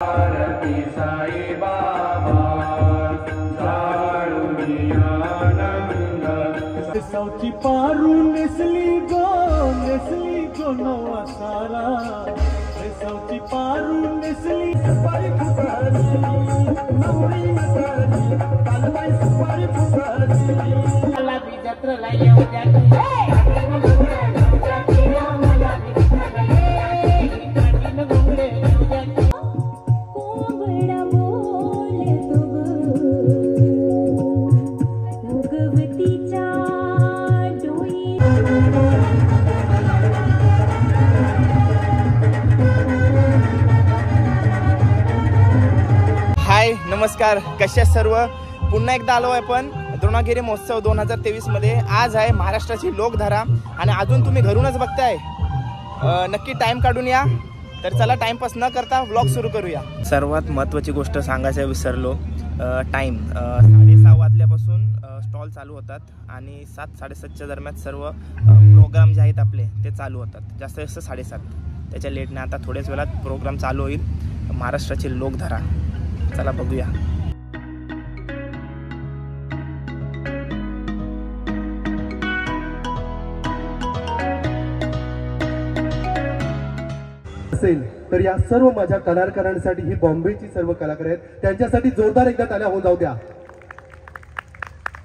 आरती साई बाबा सौची पारू नेसली गो नवा सारा सौची पारू नेसली सुपारी फुटारी नवरी नटारी कालबाई सुपारी फुटारी मला बी जत्रेला येऊ द्या हाय नमस्कार, कशा सर्व पुन्हा एकदा आलो आहे आपण द्रोणागिरी महोत्सव 2023 मध्ये। आज आहे महाराष्ट्राची लोकधारा आणि अजून तुम्ही घरूनच बघताय, नक्की टाइम काढून या। तर चला टाइमपास न करता व्लॉग सुरू करूया। सर्वात महत्त्वाची गोष्ट सांगायचं विसरलो, टाइम 6:30 वाजल्यापासून स्टॉल चालू होतात आणि 7-7:30च्या दरम्यान सर्व प्रोग्राम जे आहेत आपले ते चालू होतात। जास्त जास्त 7:30, त्याच्या लेटने आता थोड्याच वेळात प्रोग्राम चालू होईल। महाराष्ट्राची लोकधारा, चला बघूया। असेल तर या सर्व माझ्या कलाकारांसाठी, ही बॉम्बेची सर्व कलाकार आहेत, त्यांच्यासाठी जोरदार एकदा टाळ्या होऊन जाऊ द्या।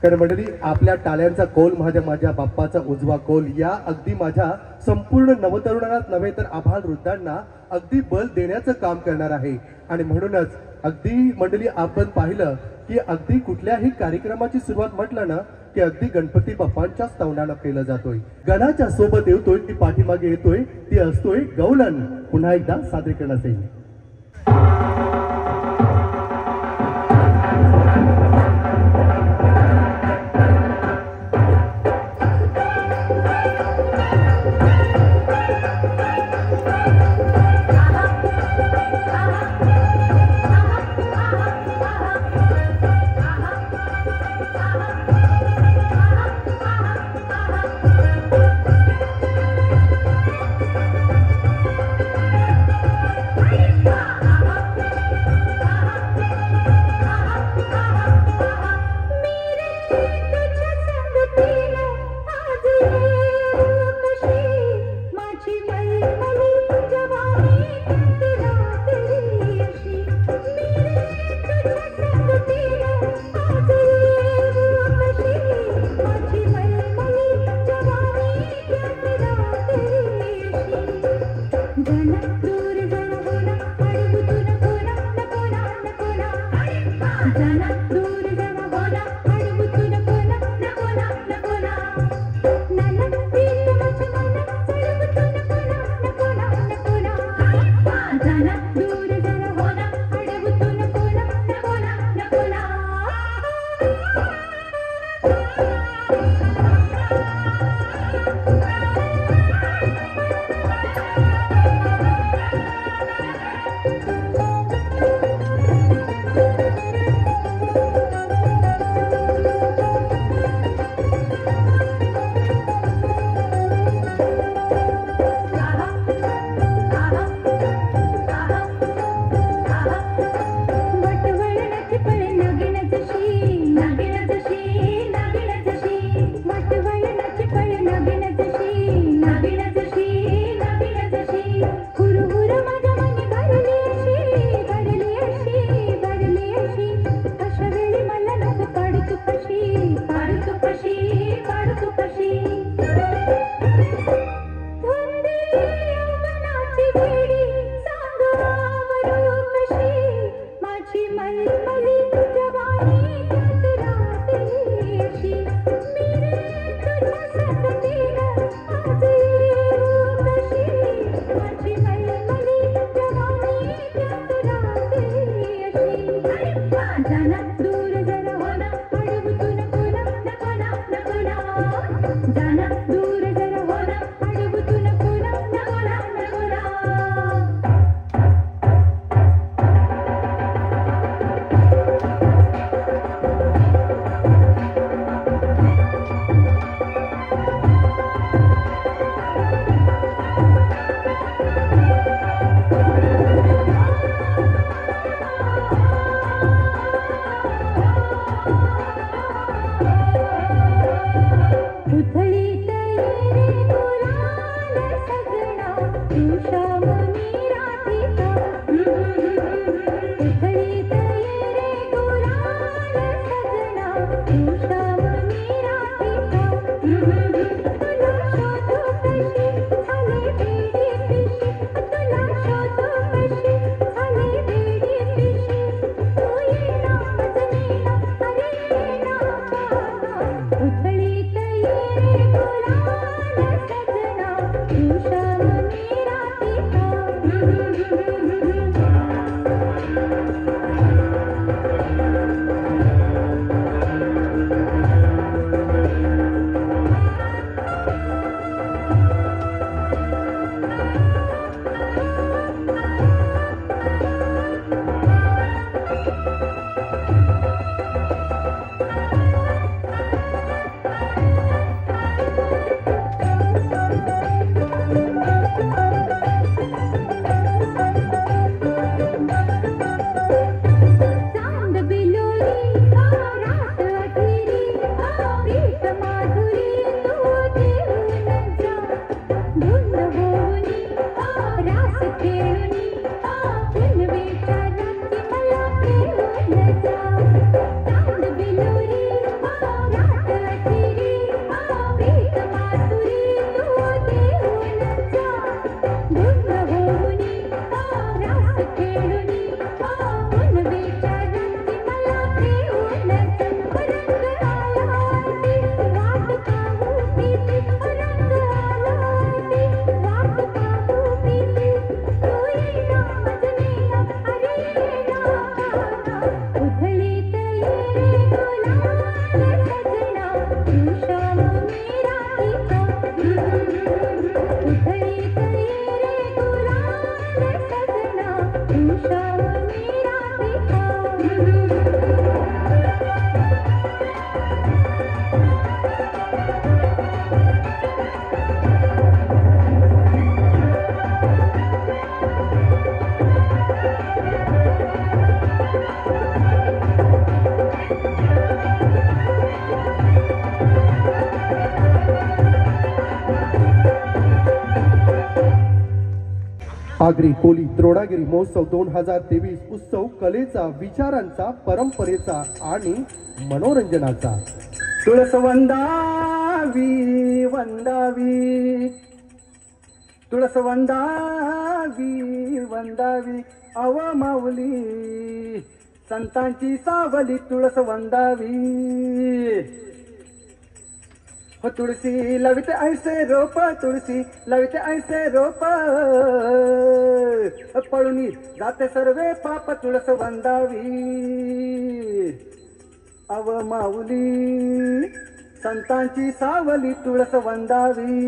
कारण मंडळी, आपल्या टाळ्यांचा कौल माझ्या बाप्पाचा उजवा कौल या अगदी माझ्या संपूर्ण नवतरुणांनाच नव्हे तर आभाळ वृद्धांना अगदी बल देण्याचं काम करणार आहे। आणि म्हणूनच अगदी मंडळी, आपण पाहिलं की अगदी कुठल्याही कार्यक्रमाची सुरुवात म्हटलं ना की अगदी गणपती बाप्पांच्याच तोंडानं केलं जातोय। गणाच्या सोबत येतोय, ती पाठीमागे येतोय, ती असतोय गौलन। पुन्हा एकदा सादरीकरणास येईल। आगरी कोली द्रोणागिरी महोत्सव 2023 उत्सव कलेचा, विचारांचा, परंपरेचा आणि मनोरंजनाचा. तुळस वंदावी वंदावी, तुळस वंदावी वंदावी, अव माऊली संतांची सावली तुळस वंदावी. हो तुळसी लवित ऐसे रोप, तुळसी लवित ऐसे रोप, पळूनी जाते सर्वे पाप तुळस वंदावी. अव माऊली संतांची सावली तुळस वंदावी.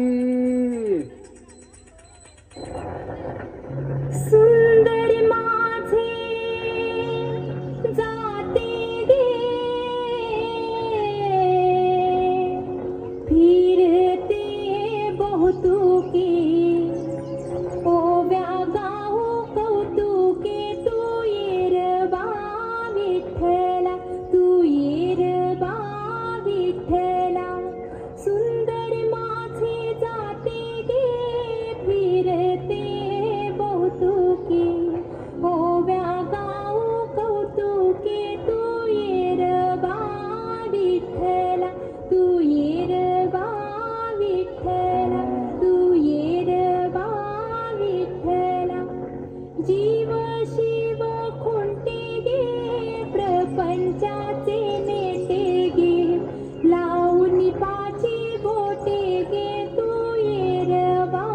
सुंदर माझे जाते गे, फिरते बहुतुके, ओव्या गाऊ कौतुके, तू येरबा विठ्ठला, तू येरबा विठ्ठला. सुंदर माझे जाते गे, फिरते बहुतुके, ओव्या गाऊ कौतुके, तू येरबा विठ्ठला, तू येरबा विठ्ठला, तू येरबा विठ्ठला. जीव शिव खुंटे गे, प्रपंचाचे नेटे गे, लावून पाची बोटे गे, तू येरबा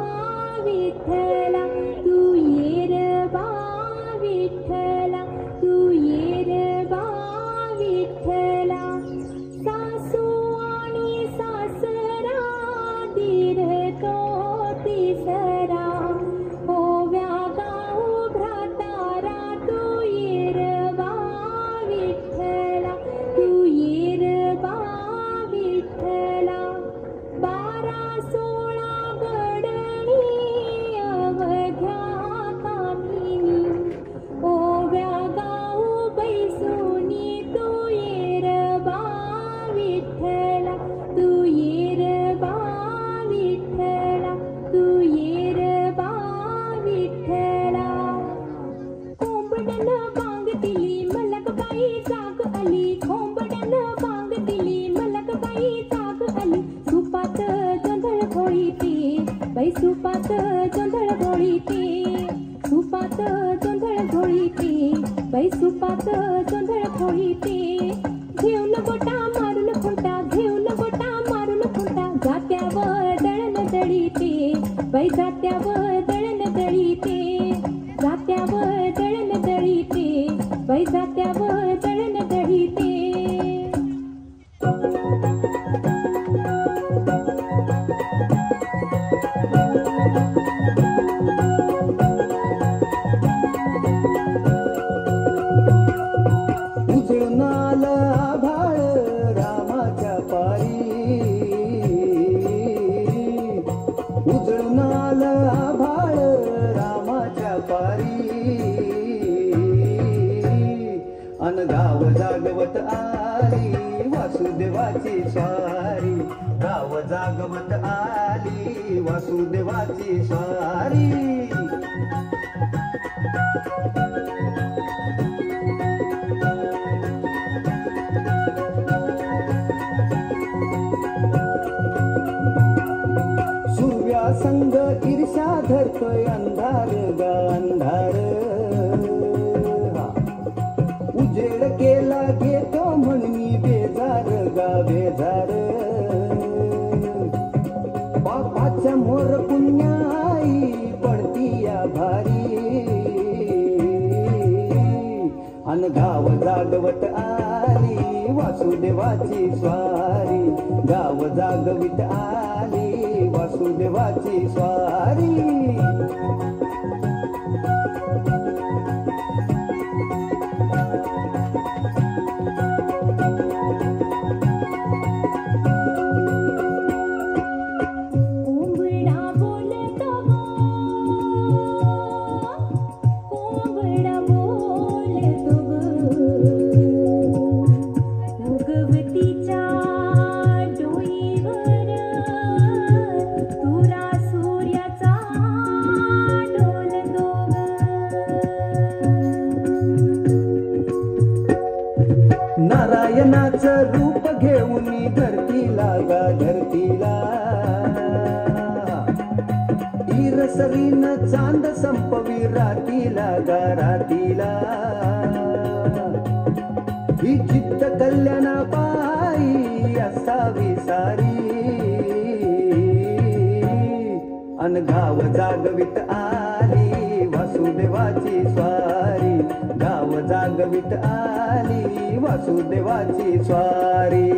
विठ्ठला, तू येरबा विठ्ठला, तू येरबा विठ्ठला. सासू आणि सासरा, दीर तो तिसरा, ओव्या गाऊ भ्रातारा, तू येरबा विठ्ठला, तू येरबा विठ्ठला. 12-16 गडणी अवघ्या कामिनी, ओव्या गाऊ बैसुनी, तू येरबा विठ्ठला, तू येरबा विठ्ठला, तू येरबा विठ्ठला. कोंबडन बांग दिली मलकबाई जाग आली, कोंबडन बांग दिली मलकबाई जाग आली. सुपात जोंधळ घोळीते, बाई सुपात जोंधळ घोळीते, सुपात जोंधळ घोळीते, बाई सुपात जोंधळ घोळीते. घेऊन गोटा मारून खुंटा, घेऊन गोटा मारून खुंटा, जात्यावर दळण दळीते, बाई जात्यावर दळण दळीते, जात्यावर दळण दळीते, बाई जात्यावर दळण दळीते. उजळून आलं आभाळ रामाच्या पायी, उजळून आलं आभाळ रामाच्या पारी, अन गाव जागवत आली वासुदेवाची स्वारी, गाव जागवत आली वासुदेवाची स्वारी. संग ईर्षा धरतोय अंधार गा अंधार, उजेड केला घेतो म्हणून मी बेजार गा बेजार. बापाच्या मोर पुण्याई पडती या भारी, अन गाव जागवत आली वासुदेवाची स्वारी, गाव जागवित आली वासुदेवाची स्वारी. तुरा सूर्याचा गायनाचं रूप घेऊन धरतीला गा धरतीला ईरसरीन चांद संपवी रातीला गा रातीला ही जिद्द कल्याणा पायी असावी सारी अन गाव जागवित आली वासुदेवाची स्वारी गाव जागवित आली वासुदेवाची स्वारी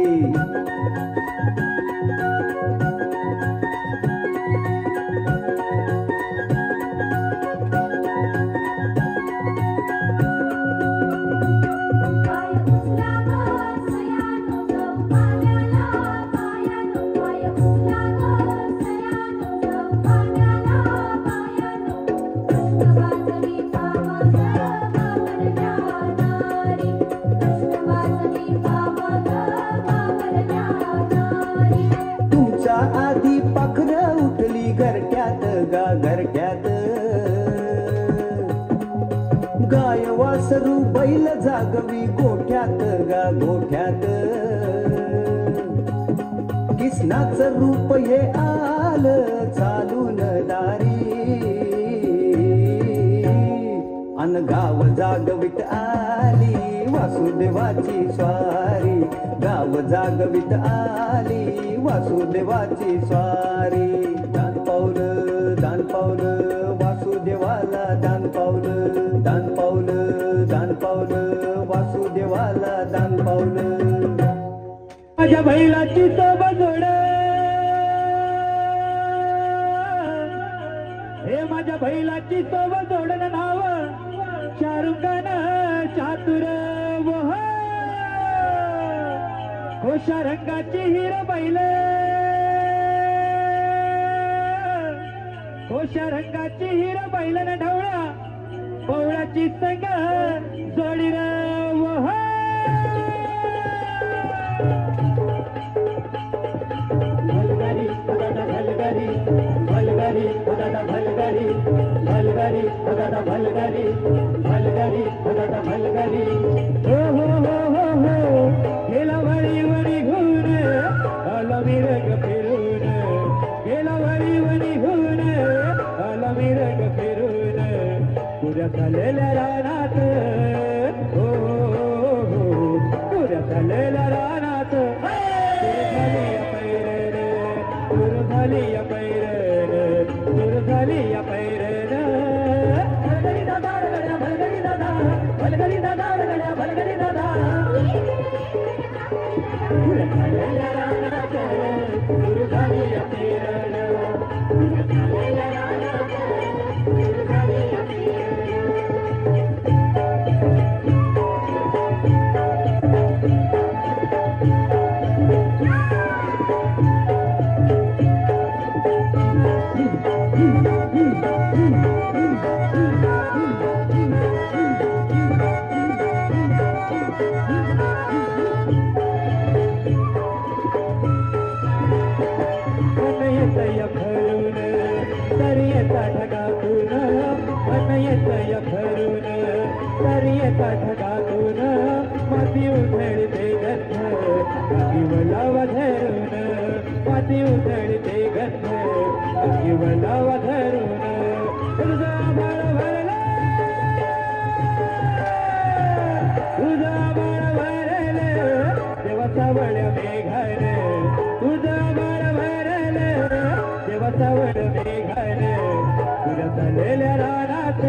आधी पाखरं उठली घरट्यात गा घरट्यात गाय वासरू बैल जागवी गोठ्यात गा गोठ्यात किसनाचं रूप हे आलं चालून दारी अन गाव जागवित आली वासुदेवाची स्वारी गाव जागवित आली वासुदेवाची स्वारी दान पावलं वासुदेवाला दान पावलं वासुदेवाला दान पावलं माझ्या बैलाची सोबत जोड हे माझ्या बैलाची सोबत जोडन नाव शाहरुखान चातुर कोशा रंगाची हिर बैल कोशा रंगाची हिर बैलन ढवळा पवळाची संग जोडी भलगारी उदाटा भलगारी भलगारी उदाटा भलगारी भलगारी उदाटा भलगारी भलगारी उदाटा भलगारी हो हो हो हो हो गेला वळी वळी घुन आला मिरग फिरून गेला वळी वळी घुन आला मिरग फिरून पुऱ्या चाललेल्या रानात हो हो पुऱ्या चाललेल्या रानात सुर झाली या पैरण सुर झाली या पैरण भलगडी दादा गड्या भलगडी दादा भलगडी दादा गड्या भलगडी दादा सुर झालेल्या रानात सुर झाली या पैरण सुर झालेल्या रानात सुर झाली या ढगातून माती उधळते गंध किवलावा धरून माती उधळते गंध किवलावा धरून तुझा बाळ भरला तुझा बाळ भरल देवा सावळ्या मेघान तुझा बाळ भरल देवा सावळ मेघान तुझ्या चाललेल्या रानात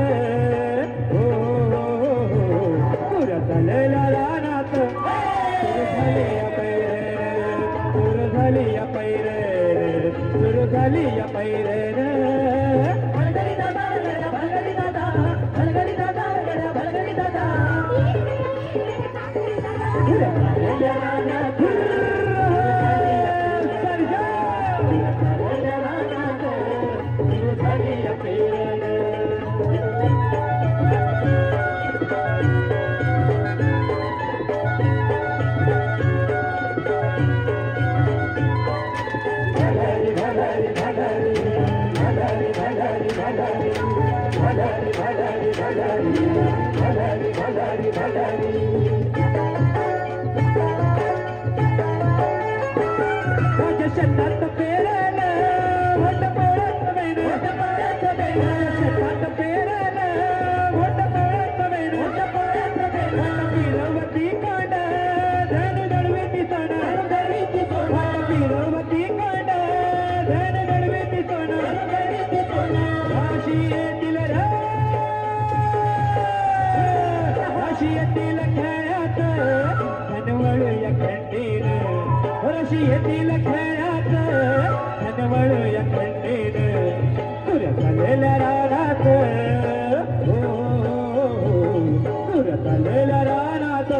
चाललेल्या रानात सुर झाली या पैरण सुर झाली या पैरण सुर झाली या पैरण भलगडी दादा गड्या भलगडी दादा भलगडी दादा गड्या भलगडी दादा चाललेल्या रानात चाललेल्या रानात सुर झाली या पैरण भलगडी भलगडी भलगडी फिरवती कांड धन दळवेती सोन फिरवती कांड धन दळवेती सोन राशी येतील राशी येतील खेळात धनवळूया खंडीन राशी येतील खेळात धनवळूया खंडीन तुऱ्या झालेल्या रानात तुऱ्या झालेल्या रानात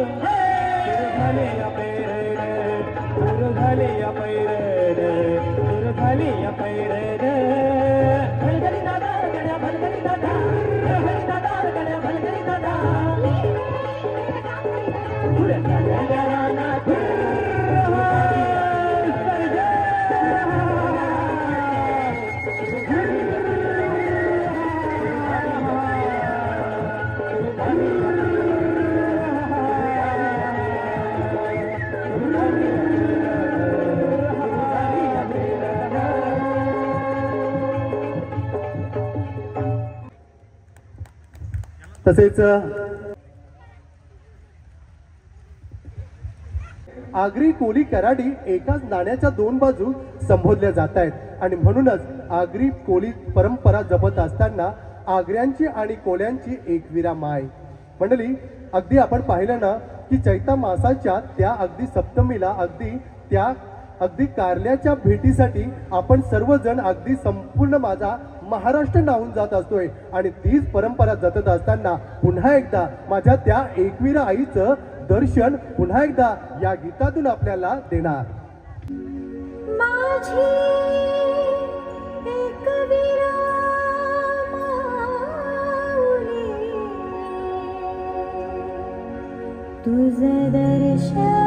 झाले या पैरण सुरू झाले या पैरण सुरू झाली या पैरण भलगडी दादा गड्या भलगडी दादा भलगडी दादा गड्या भलगडी दादा तुऱ्या झालेल्या रानात तसेच आगरी कोली कराडी एकाच नाण्याच्या दोन बाजू संबोधल्या जात आहेत आणि म्हणूनच आगरी कोली परंपरा जपत असताना आगऱ्यांची आणि कोल्यांची एकविरा माय. मंडळी, अगदी आपण पाहिलं ना की चैत्र मासाच्या त्या अगदी सप्तमीला अगदी कारल्याच्या भेटीसाठी आपण सर्वजण अगदी संपूर्ण माझा महाराष्ट्र नाहून जात असतोय आणि तीच परंपरा जपत असताना पुन्हा एकदा माझ्या त्या एकविरा आईचं दर्शन पुन्हा एकदा या गीतातून आपल्याला देणार. माझी एकविरा माऊली, तुझं दर्शन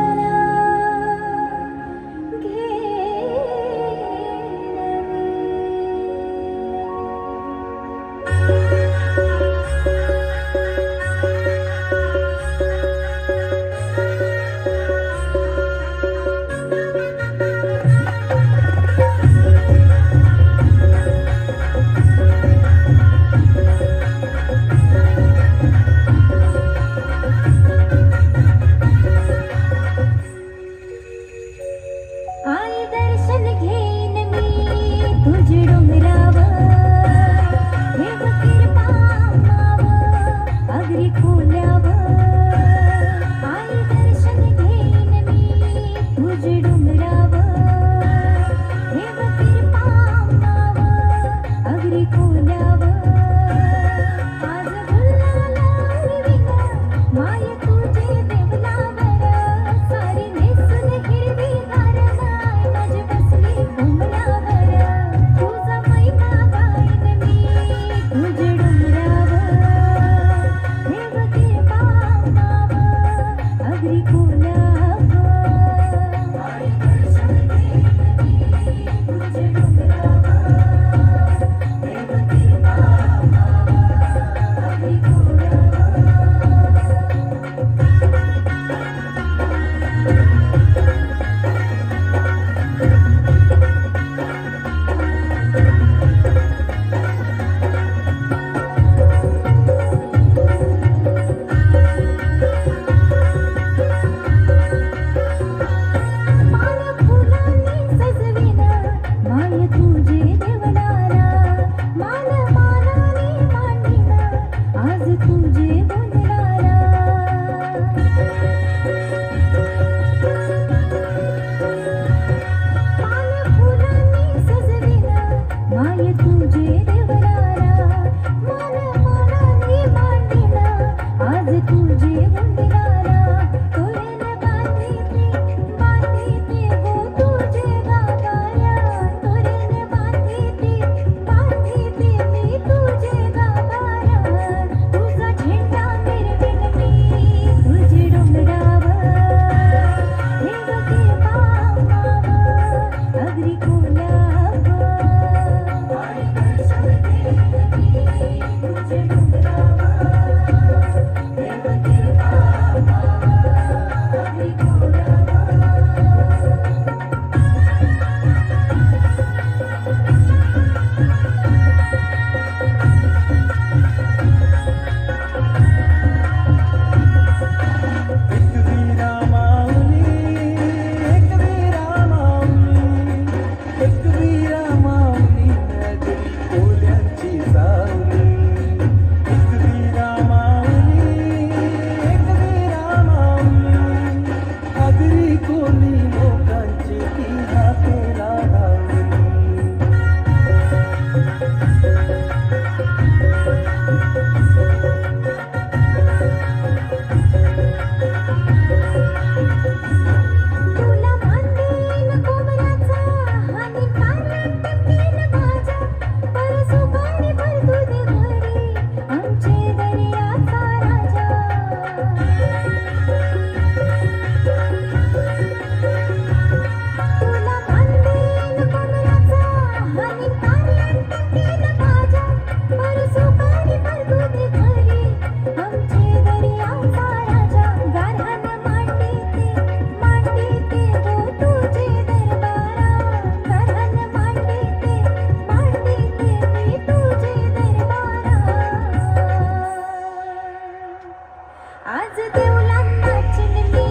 आज देवलांना चिनली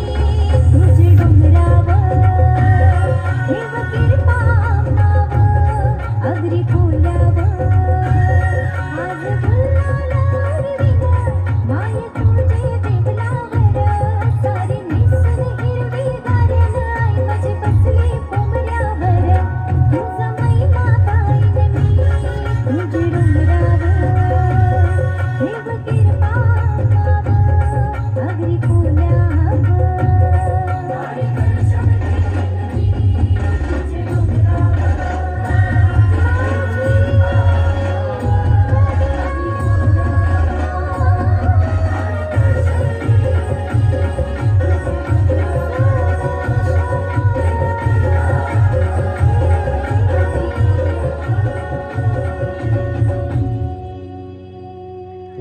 तुझे डोंगरावर ठेव कृपा नाव अगरी खोल्यावर आज गुलालार विण माय तुझे देवलावर सारी निसून हिरवी गारेन आई माझी बसली कोंबऱ्यावर तुझा महिमा गाईन मी तुझे डोंगरावर ठेव कृपा अगरी खोल्यावर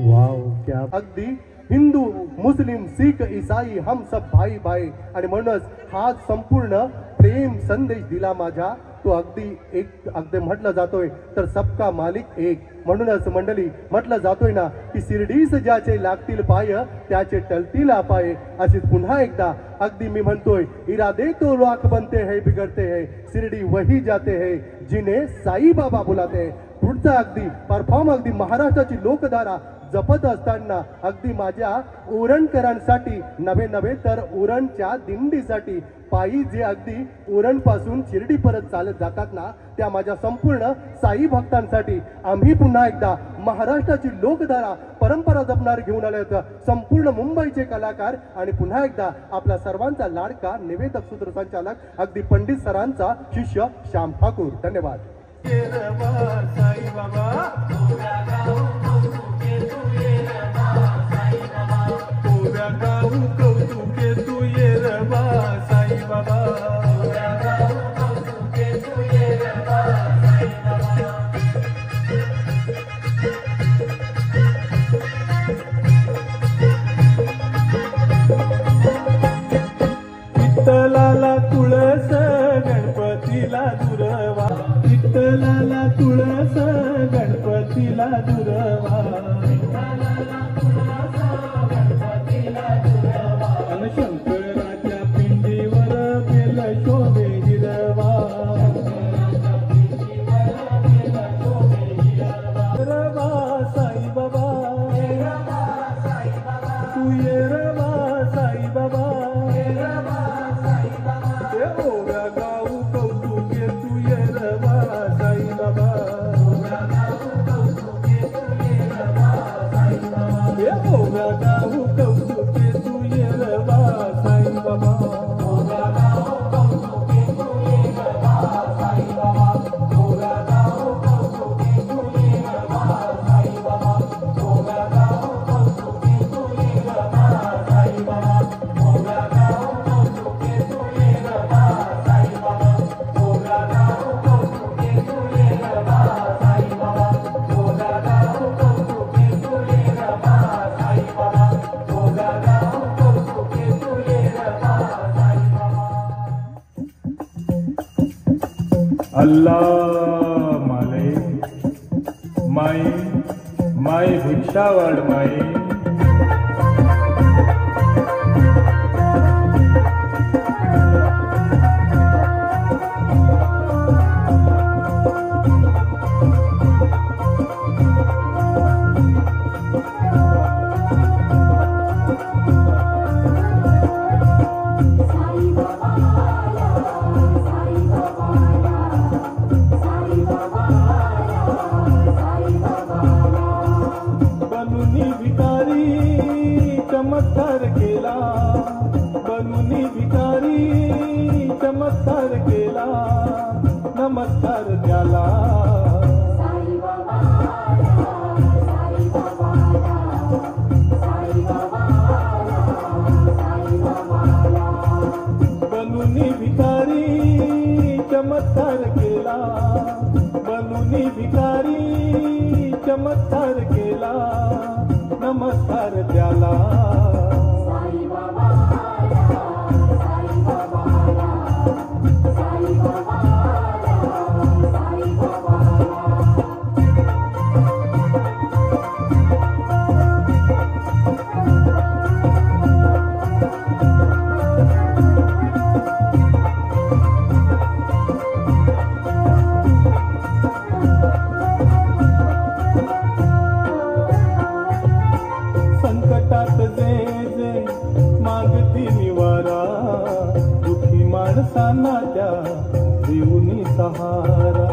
वाव क्या अगदी हिंदू मुस्लिम सीख ईसाई हम सब भाई भाई आणि म्हणूनच हा संपूर्ण प्रेम संदेश दिला माझा तो अगदी म्हटलं जातोय तर सबका मालिक एक म्हणूनच मंडळी म्हटलं जातोय ना की शिर्डीस ज्याचे लागतील पाय त्याचे टलतील अपाय अशीच पुन्हा एकदा अगदी मी म्हणतोय इरादे तो लाख बनते है बिगड़ते है शिर्डी वही जाते है जिने साई बाबा बुलाते है पुढचा अगदी परफॉर्म अगदी महाराष्ट्राची लोकधारा जपत असताना अगदी माझ्या उरणकरांसाठी नवे तर उरणच्या दिंडीसाठी पायी जे अगदी उरण पासून शिर्डी परत चालत जातात ना त्या माझ्या संपूर्ण साई भक्तांसाठी आम्ही पुन्हा एकदा महाराष्ट्राची लोकधारा परंपरा जपणार घेऊन आले होतं संपूर्ण मुंबईचे कलाकार आणि पुन्हा एकदा आपला सर्वांचा लाडका निवेदक सूत्रसंचालक अगदी पंडित सरांचा शिष्य श्याम ठाकूर. धन्यवाद. विठ्ठलाला तुळस गणपतीला दुर्वा विठ्ठलाला तुळस गणपतीला दुर्वा अन शंकराच्या पिंडीवर बेल शोभे हिरवा रवा साई बाबा तू ये रवा साई बाबा अल्लाह माले माई भिक्षावाड माई चमत्कार केला बनुनी भिकारी चमत्कार केला नमस्कार त्याला बनुनी भिकारी चमत्कार केला बनुनी भिकारी चमत्कार केला नमस्कार त्याला माणसांना त्या देऊनी सहारा,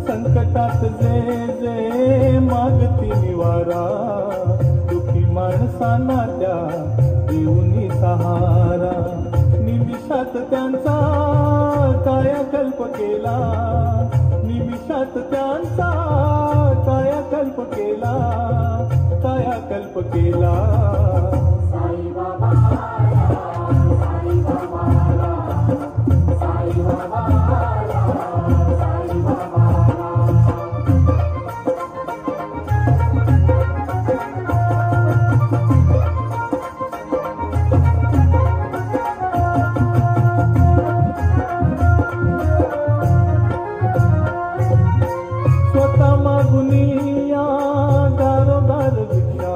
संकटात जे जे मागती निवारा, दुखी माणसांना त्या देऊनी सहारा. निमिषात त्यांचा कायाकल्प केला, निमिषात त्यांचा कायाकल्प केला, कायाकल्प केला. स्वतः मागुनिया दारोदार भिक्षा,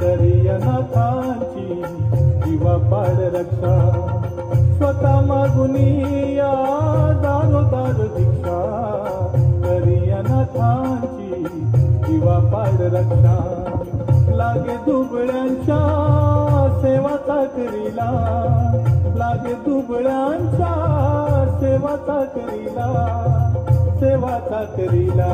करी अनाथांची जीवा पाड रक्षा. स्वतः मागुनिया दारोदार भिक्षा, करी अनाथांची जीवा पाड रक्षा. लागे दुबळ्यांच्या सेवा चाकरीला, लागे दुबळ्यांच्या सेवा चाकरीला, सेवा चाकरीला.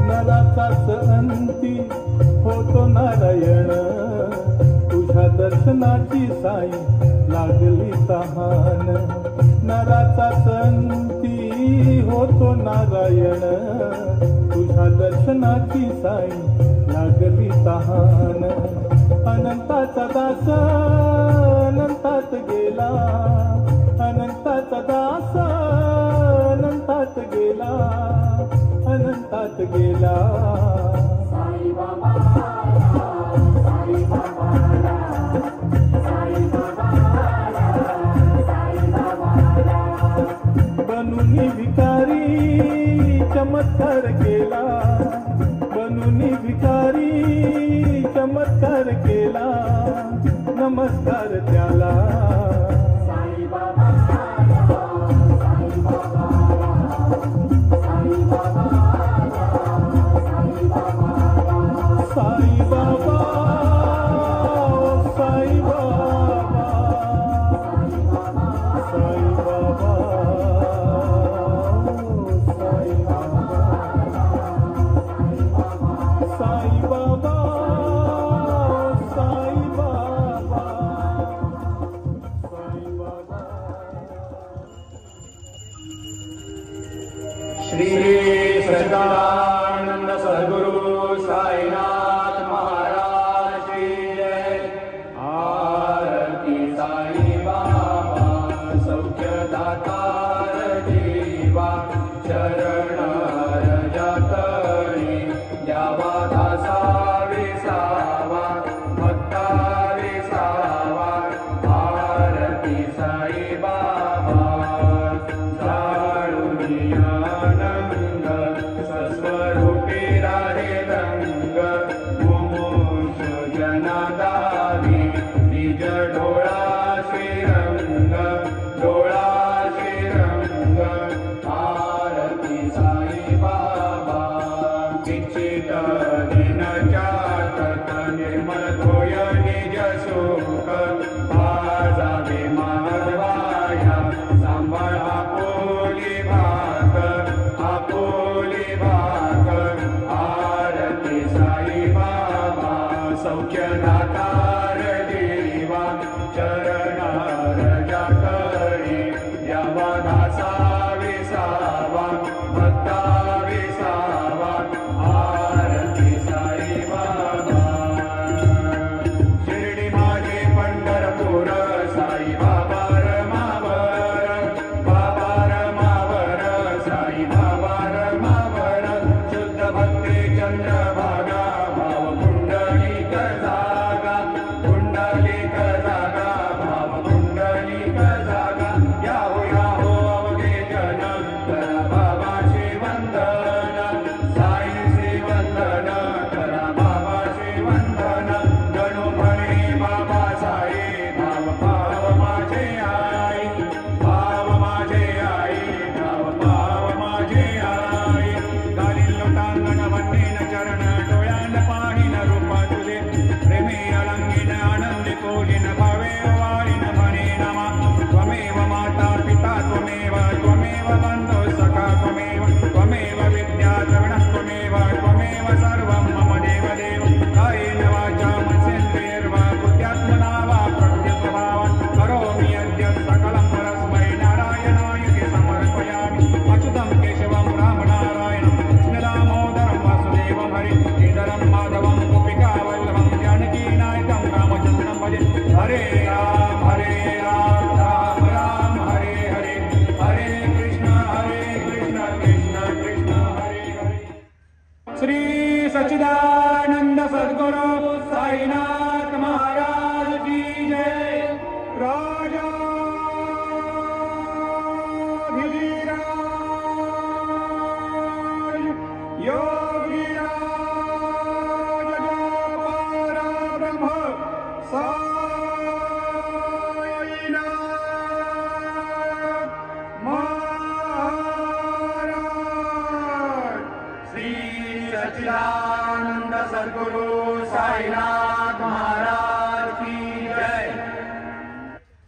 नराचाच अंती होतो नारायण, तुझ्या दर्शनाची साई लागली तहान. नराचाच अंती होतो नारायण, तुझ्या दर्शनाची साई लागली तहान. अनंताचा दास अनंतात गेला, अनंताचा दास अनंतात गेला, अनंतात गेला. बनूनी भिकारी चमत्कार केला, बनूनी भिकारी चमत्कार केला, नमस्कार त्याला. साई बाबा, साई बाबा, साई बाबा, साई बाबा, साई बाबा, साई बाबा, साई बाबा. श्री सच्चिदानंद सद्गुरु साईनाथ महाराज की जय. आरती साई बाबा सौख्यदातार देवा, शरण रजतरी द्यावा दासा विसावा, भक्ता विसावा. आरती साई बाबा जाळूनी आनंद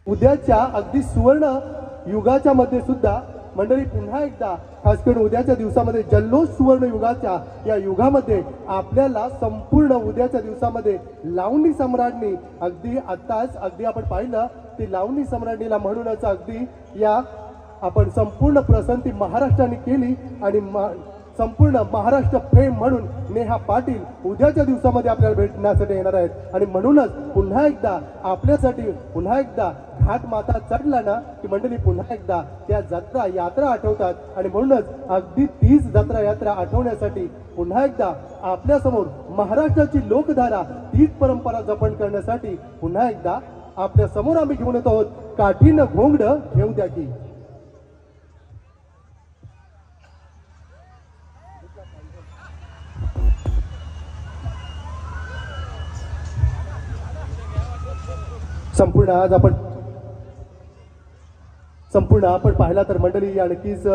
उद्याच्या अगदी सुवर्ण युगाच्या मध्ये सुद्धा मंडळी पुन्हा एकदा खास करून उद्याच्या दिवसामध्ये जल्लोष सुवर्ण युगाच्या या युगामध्ये आपल्याला संपूर्ण उद्याच्या दिवसामध्ये लावणी सम्राटनी अगदी आत्ताच अगदी आपण पाहिलं ती लावणी सम्राटनीला म्हणूनच अगदी या आपण संपूर्ण प्रसंती महाराष्ट्राने केली आणि संपूर्ण महाराष्ट्र फेम म्हणून नेहा पाटील उद्याच्या दिवसामध्ये आपल्याला भेटण्यासाठी येणार आहेत आणि म्हणूनच पुन्हा एकदा आपल्यासाठी पुन्हा एकदा घाट माता चढला ना की मंडळी पुन्हा एकदा त्या जत्रा यात्रा आठवतात आणि म्हणूनच अगदी तीच जत्रा यात्रा आठवण्यासाठी पुन्हा एकदा आपल्यासमोर महाराष्ट्राची लोकधारा तीच परंपरा जपण करण्यासाठी पुन्हा एकदा आपल्या समोर आम्ही घेऊन येत आहोत काठीनं घोंगड घेऊ द्या की. संपूर्ण आपण पाहिला तर मंडळी आणखीच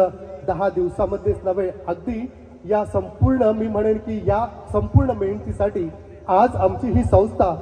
10 दिवसामध्येच नव्हे अगदी या संपूर्ण मी म्हणेन की या संपूर्ण मेहनतीसाठी आज आमची ही संस्था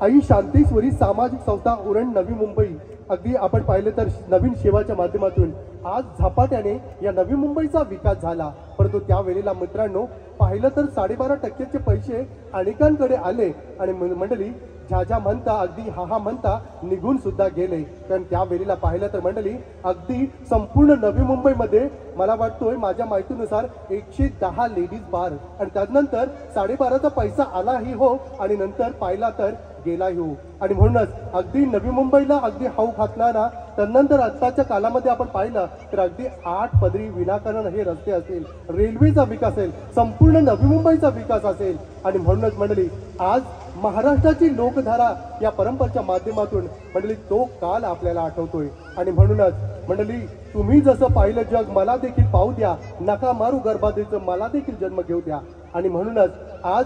आई शांतेश्वरी सामाजिक संस्था उरण नवी मुंबई अगदी आपण पाहिले तर नवीन सेवाच्या माध्यमातून आज झपाट्याने या नवी मुंबईचा विकास झाला. परंतु त्यावेळेला मित्रांनो पाहिलं तर 12.5% पैसे अनेकांकडे आले आणि मंडळी ज्या म्हणता अगदी हा म्हणता निघून सुद्धा गेले. कारण त्यावेळेला पाहिलं तर मंडळी अगदी संपूर्ण नवी मुंबईमध्ये मला वाटतोय माझ्या माहितीनुसार 110 लेडीज बार आणि त्यानंतर 12.5चा पैसा आलाही हो आणि नंतर पाहिला तर गेलाही हो आणि म्हणूनच अगदी नवी मुंबईला अगदी हाऊ घातणारा त्यानंतर आत्ताच्या कालामध्ये आपण पाहिलं तर अगदी 8 पदरी विनाकारण हे रस्ते असेल रेल्वेचा विकास असेल संपूर्ण नवी मुंबईचा विकास असेल आणि म्हणूनच मंडळी आज महाराष्ट्राची लोकधारा या परंपरेच्या माध्यमातून मंडळी तो काल आपल्याला आठवतोय आणि म्हणूनच मंडळी तुम्ही जसं पाहिलं जग मला देखील पाहू द्या नका मारू गर्भादेचं मला देखील जन्म घेऊ द्या आणि म्हणूनच आज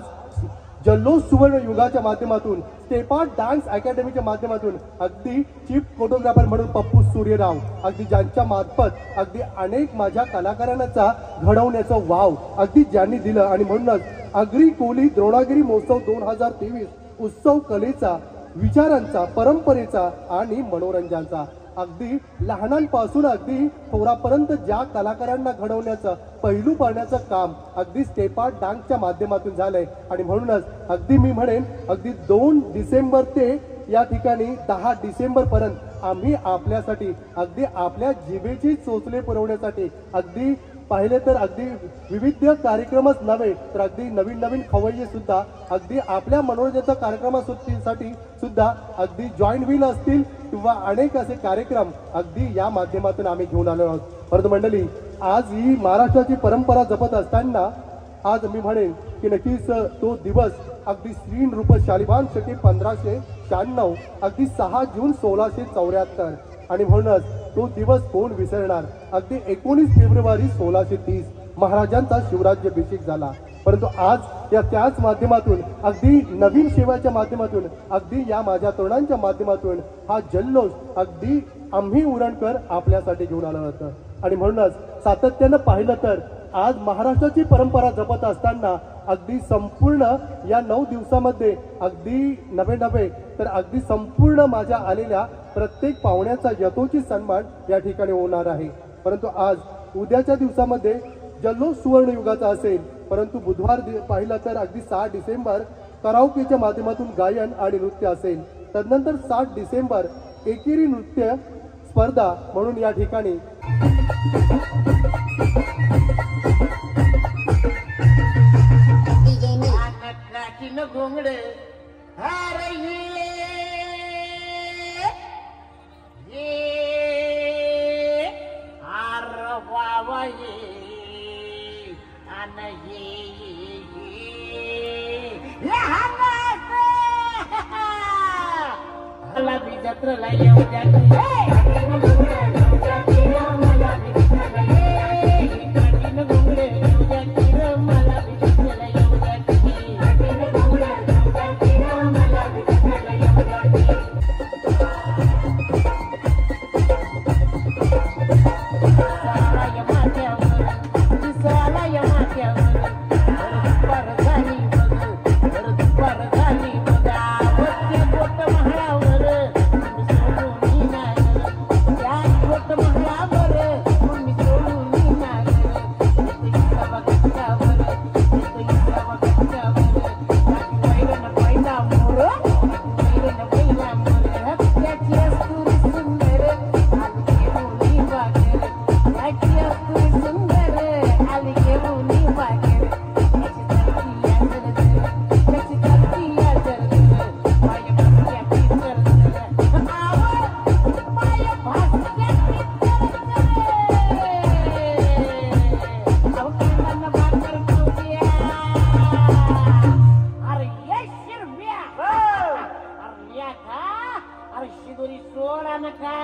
जल्लोष सुवर्ण युगाच्या माध्यमातून स्टेप आर्ट डान्स अकॅडमीच्या माध्यमातून अगदी चीफ फोटोग्राफर म्हणून पप्पू सूर्यराव अगदी ज्यांच्या मार्फत अगदी अनेक माझ्या कलाकारांचा घडवण्याचं वाव अगदी ज्यांनी दिलं आणि म्हणूनच अग्री कोली द्रोणागिरी महोत्सव 2023 उत्सव कलेचा विचारांचा परंपरेचा आणि मनोरंजनाचा अगदी लहानांपासून अगदी थोरापर्यंत ज्या कलाकारांना घडवण्याचं पैलू पाडण्याचं काम अगदी स्टेप आर्ट डान्सच्या माध्यमातून झालंय आणि म्हणूनच अगदी मी म्हणेन अगदी 2 डिसेंबर ते या ठिकाणी 10 डिसेंबर पर्यंत आम्ही आपल्यासाठी अगदी आपल्या जिभेची चोचले पुरवण्यासाठी अगदी पाहिले तर अगदी विविध कार्यक्रमच नव्हे तर अगदी नवीन नवीन खवय्ये सुद्धा अगदी आपल्या मनोरंजनाच्या कार्यक्रमासाठी सुद्धा अगदी जॉईंट व्हील असतील किंवा अनेक असे कार्यक्रम अगदी या माध्यमातून आम्ही घेऊन आलो आहोत. परंतु मंडळी आज ही महाराष्ट्राची परंपरा जपत असताना आज मी म्हणेन की नक्कीच तो दिवस अगदी श्री नृप शालिवाहन शके 1596 अगदी 6 जून 1674 आणि म्हणूनच तो दिवस कोण विसरणार. अगदी 19 फेब्रुवारी 1630 महाराजांचा शिवराज्याभिषेक झाला. परंतु आज या त्याच माध्यमातून अगदी नवीन सेवाच्या माध्यमातून अगदी या माझ्या तरुणांच्या माध्यमातून हा जल्लोष अगदी आम्ही उरणकर आपल्यासाठी घेऊन आलं होतं आणि म्हणूनच सातत्यानं पाहिलं तर आज महाराष्ट्राची परंपरा जपत असताना अगदी संपूर्ण या 9 दिवसामध्ये अगदी नवे तर अगदी संपूर्ण माझ्या आलेल्या प्रत्येक पाहुण्याचा यथोचित सन्मान या ठिकाणी होणार आहे. परंतु आज उद्याच्या दिवसामध्ये जल्लोष सुवर्ण युगाचा असेल परंतु बुधवार पाहिला तर अगदी 6 डिसेंबर कराओकेच्या माध्यमातून गायन आणि नृत्य असेल. तदनंतर 7 डिसेंबर एकेरी नृत्य स्पर्धा म्हणून या ठिकाणी घोंगड मला बी जत्रेला येऊ द्या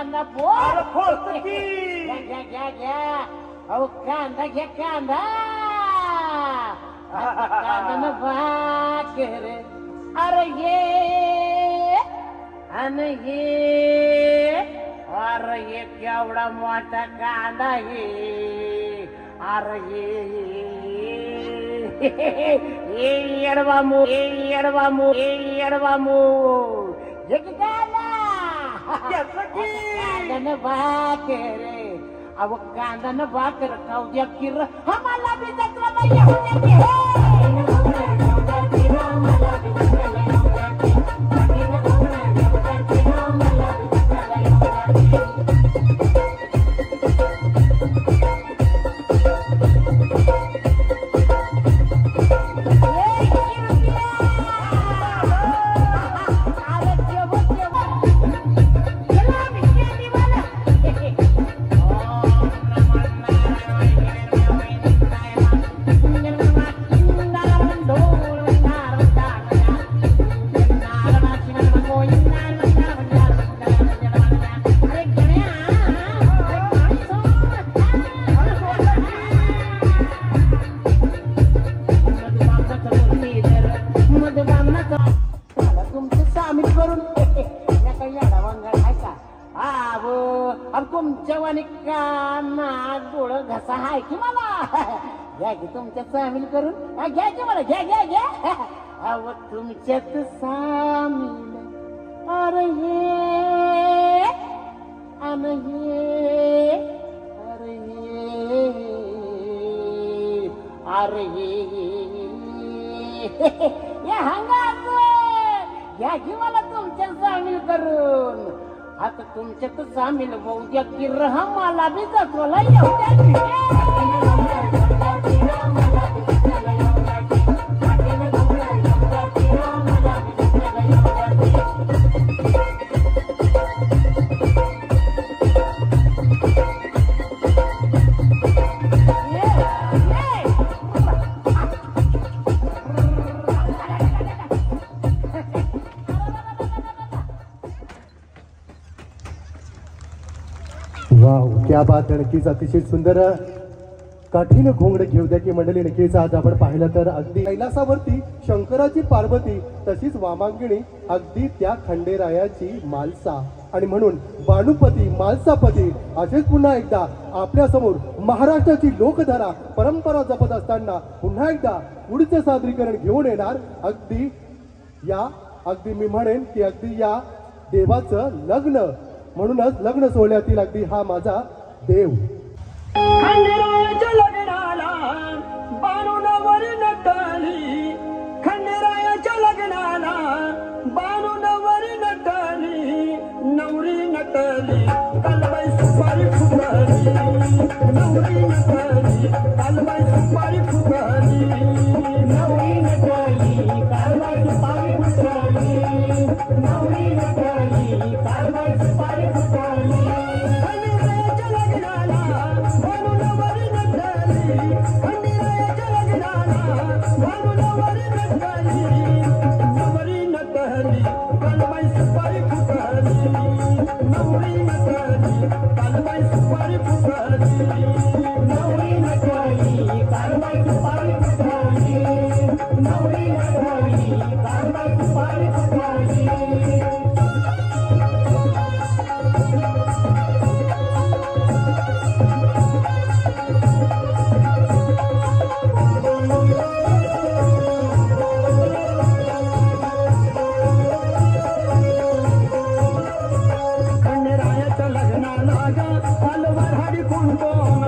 कांदा फोड घ्या घ्या घ्या अहो कांदा घ्या कांदा कांदा न भाकर अरे ये अरे ये केवढा मोठा कांदा हे अरे ये येडवामू कांदा भाकर अव कांदा न भाकर खाऊ द्या किर आम्हाला बी जत्राला येऊ तुमच्या सामील करून घ्या की मला घ्या घ्या घ्या अव तुमच्यात सामील अरे हे अरे घ्या की मला तुमच्या सामील करून आता तुमच्यात सामील होऊ द्या की रहा मला बी जत्रेला येऊ द्या वाव क्या बात आहे. नक्कीच अतिशय सुंदर काठीनं घोंगड घेऊ द्या की मंडळी. नक्कीच आज आपण पाहिलं तर अगदी कैलासावरती शंकराची पार्वती तशीच वामांगिणी अगदी त्या खंडेरायाची मालसा आणि म्हणून बाणूपती मालसापती असेच पुन्हा एकदा आपल्या समोर महाराष्ट्राची लोकधारा परंपरा जपत असताना पुन्हा एकदा पुढचं सादरीकरण घेऊन येणार अगदी मी म्हणेन की अगदी या देवाचं लग्न म्हणूनच लग्न सोहळ्यातील अगदी हा माझा देव. खंडेरायाच्या लग्नाला बाणूनवर नटली खंडेरायाच्या लग्नाला बाणूनवर नटली नवरी नटली कालबाई सुपारी फुगली नवरी नटली कालबाई सुपारी फुगली नवरी नटली कालबाई सुपारी फुगली नवरी नटली कालबाई सुपारी फुगली खंडेरायाच्या लग्नाला बाणूनवर नटली खंडेरायाच्या लग्नाला बाणूनवर नटली नवरी नटली कालबाई सुपारी फुगली नवरी नटली कालबाई सुपारी फुगली नवरी नटली कालबाई सुपारी फुगली नवरी नटली कालबाई सुपारी फुगली. खंडेरायाच्या लग्नाला ग अलवर हरी कोण कोण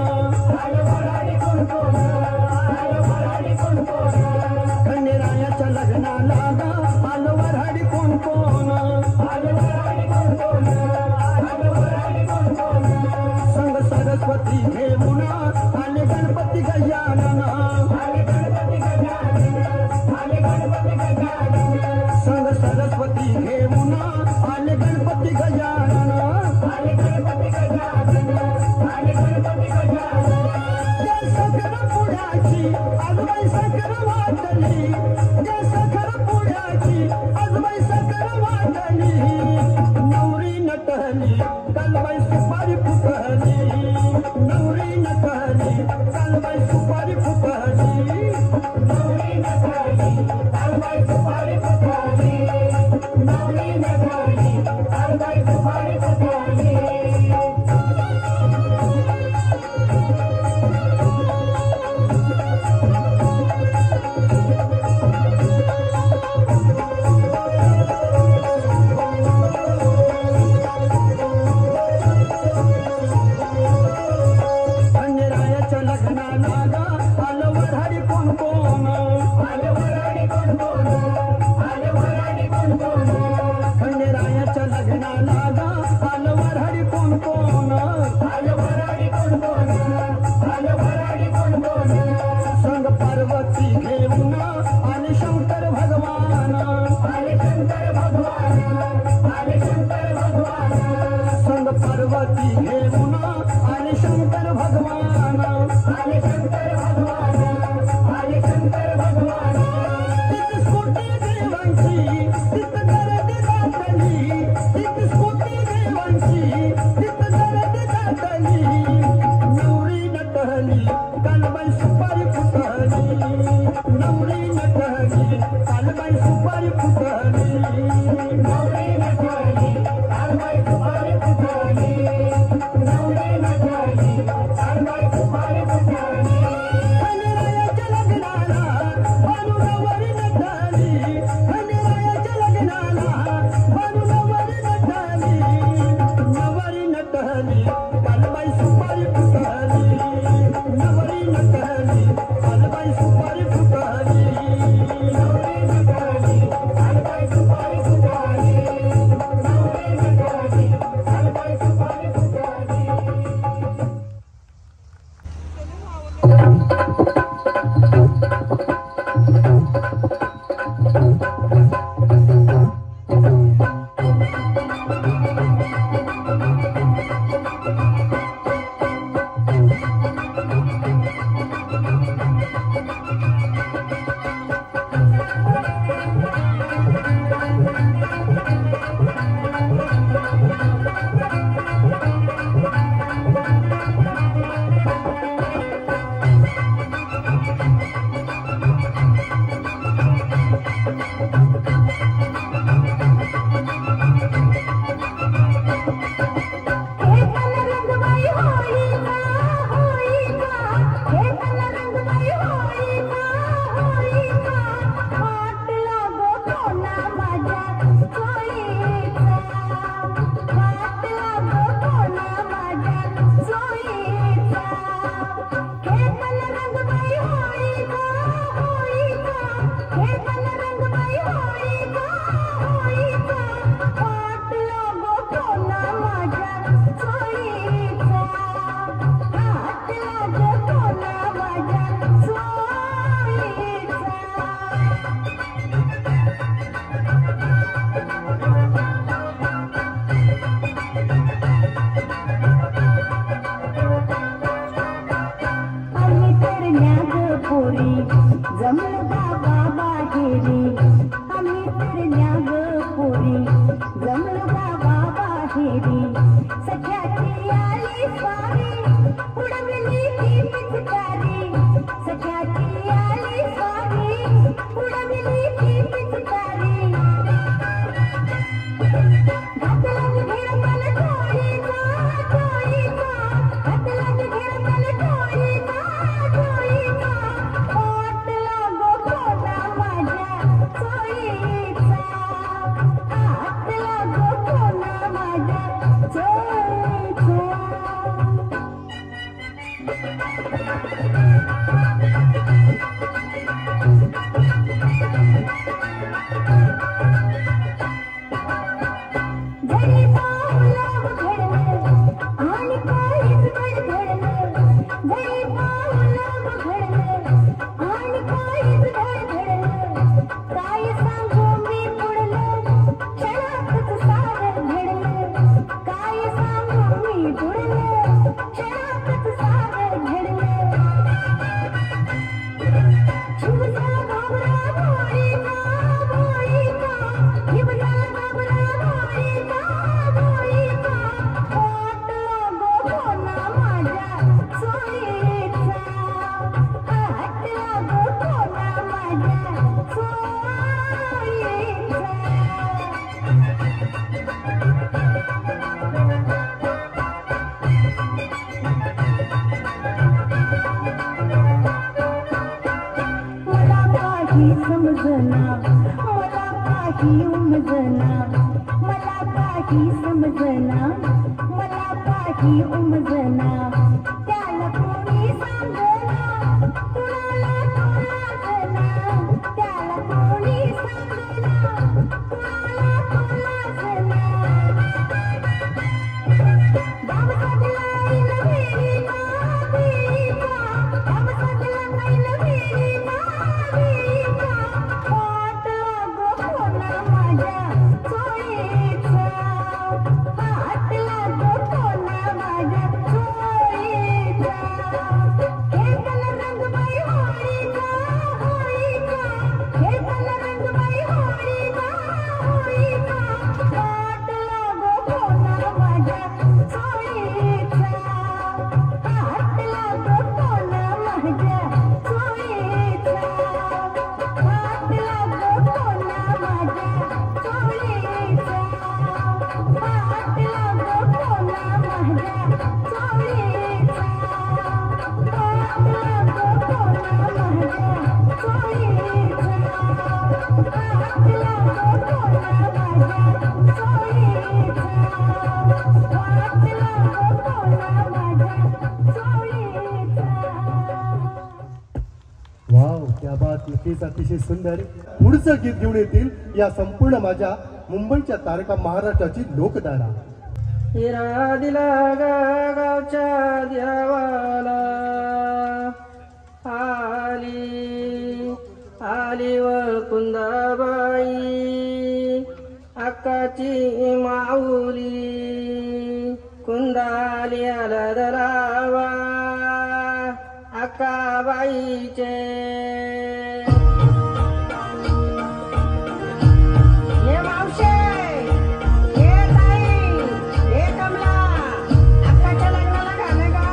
खंडेरायाच्या लग्नाला ग अलवर हरी कोण कोण संग सरस्वती घेऊन आले गणपती गजानन संग सरस्वती घेऊन आले गणपती गजानन सखर पुढ्याची आजबाई सखर वाटली सखर पुढ्याची आजबाई सखर वाटली नवरी नटली कालबाई सुपारी फुटली नवरी नटली कालबाई सुपारी फुटली नवरी नटली कालबाई सुपारी फुटली नवरी नटली कालबाई सुपारी फुटली Bye. समजना मला काही उमजना मला काही समजना मला काही उमजना त्याला कोणी सांगना कुणाला तो लाजना त्याला कोणी सांगना कुणाला तो लाजना दाम सगळा इन विहिरीचा दाम सगळा इन विहिरीचा पाट लागो कोणा माझ्या चोळीचा हात लागो कोणा माझ्या चोळीचा खेळताना रंगबाई होळीचा होळीचा खेळताना रंगबाई होळीचा होळीचा पाट लागो कोणा माझ्या चोळीचा हात लागो कोणा माझ्या चोळीचा हात लागो कोणा माझ्या चोळीचा हात लागो कोणा माझ्या चोळीचा हात लागो कोणा माझ्या चोळीचा हात लागो कोणा माझ्या चोळीचा हात लागो कोणा माझ्या चोळीचा वाव, क्या बात. नक्कीच अतिशय सुंदर. पुढचं गीत घेऊन येतील या संपूर्ण माझ्या मुंबईच्या तारका महाराष्ट्राची लोकधारा. हिरा दिला गावच्या देवाला आली आली वळकुंदाबाई अक्काची माऊली कुंदाली आला दरावा अक्काबाईचे ये मावशे ये ताई ये कमला अक्काच्या लग्नाला गाणं गा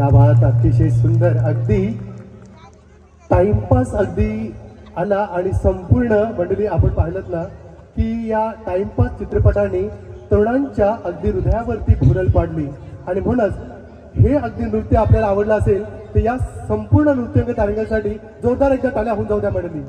या बात अतिशय सुंदर, अगदी टाइमपास अगदी आला आणि संपूर्ण मंडळी आपण पाहिलं ना की या टाइमपास चित्रपटाने तरुणांच्या अगदी हृदयावरती भुरळ पाडली आणि म्हणूनच हे अगदी नृत्य आपल्याला आवडलं असेल तर या संपूर्ण नृत्यंग तारंगासाठी जोरदार एकदा टाळ्या होऊन जाऊ द्या मंडळी.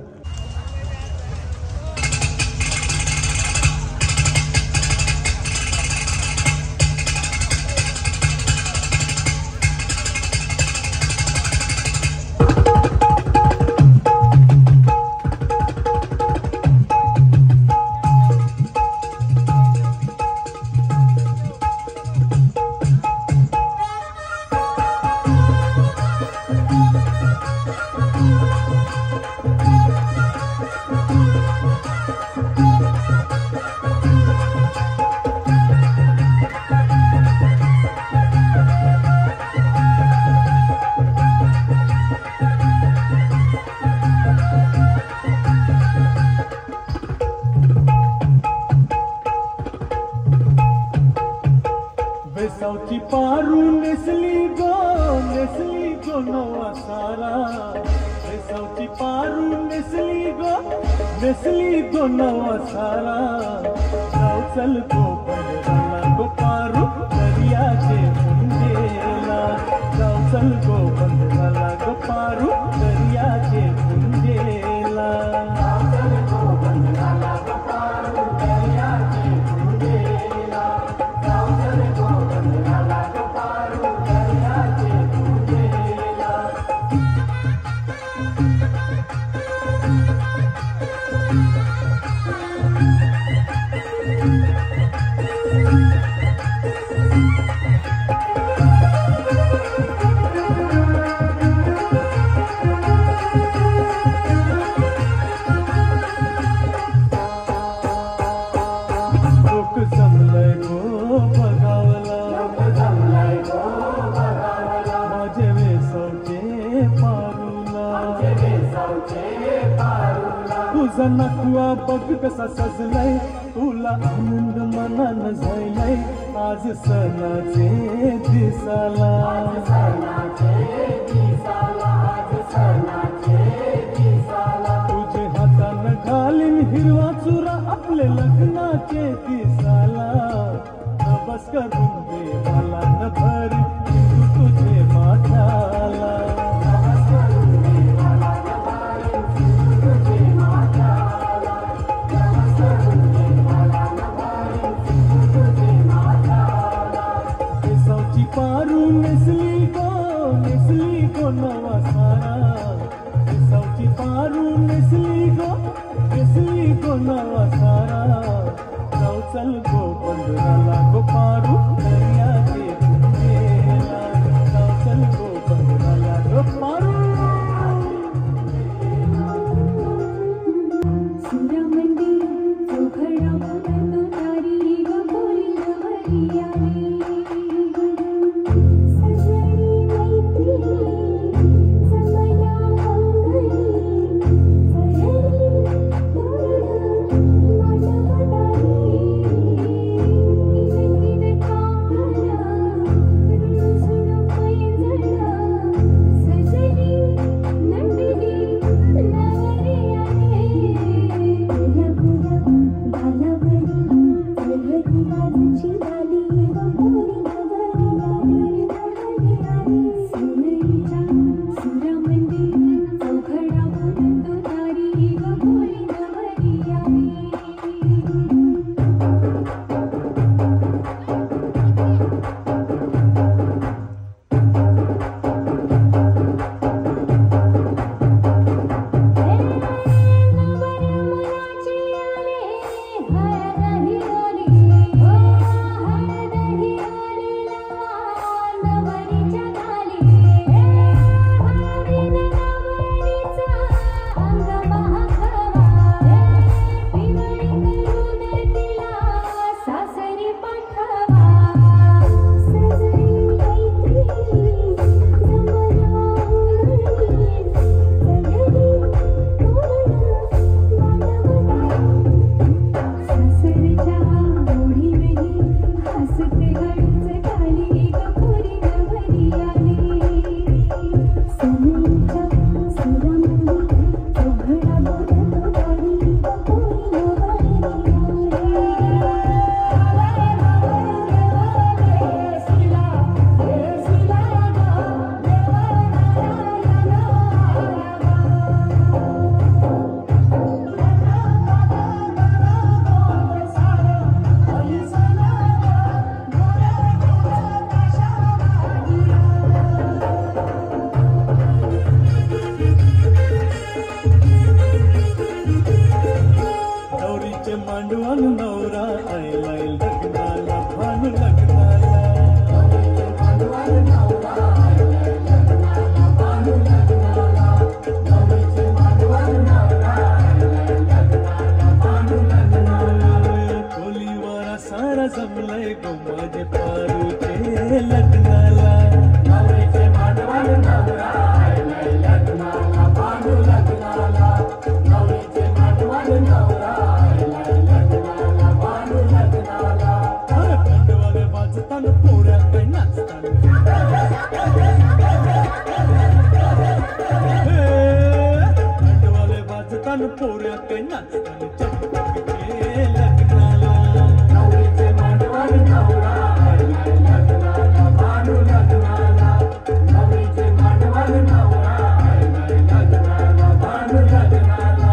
बेसावची पारू नेसली गो नवा सारा. बेसावची पारू नेसली गो नवा सारा. जाऊ चल गो बंदराला गो पारू दर्याचे पुंजेला. जाऊ चल गो बंदराला गो पारू दर्याचे पुंजेला. तुझा नकुआ बघ कसा सजलाय. तुला आनंद मनानं झालाय. आज सणाचे दिसाला. तुझे हातानं घालीन हिरवा चुरा आपले लग्नाचे दिसाला. बस करून दे मला न भर तुझे माथ्याला. पारू नेसली गो नवा सारा. बेसावची पारू नेसली गो नवा सारा. जाऊ चल गो बंदराला गो पारू दर्याचे पुंजेला. जाऊ चल गो बंदराला गो पारू. सुरमंदी चौघडा बोलतो तारी ग बोलिल हरियाली. Thank you. पोऱ्या काय नाचताना चंपकचे लग्नाला नवरीचे मांडवर नवरा आलाय लग्नाला भानू लग्नाला नवरीचे मांडवर नवरा आलाय लग्नाला भानू लग्नाला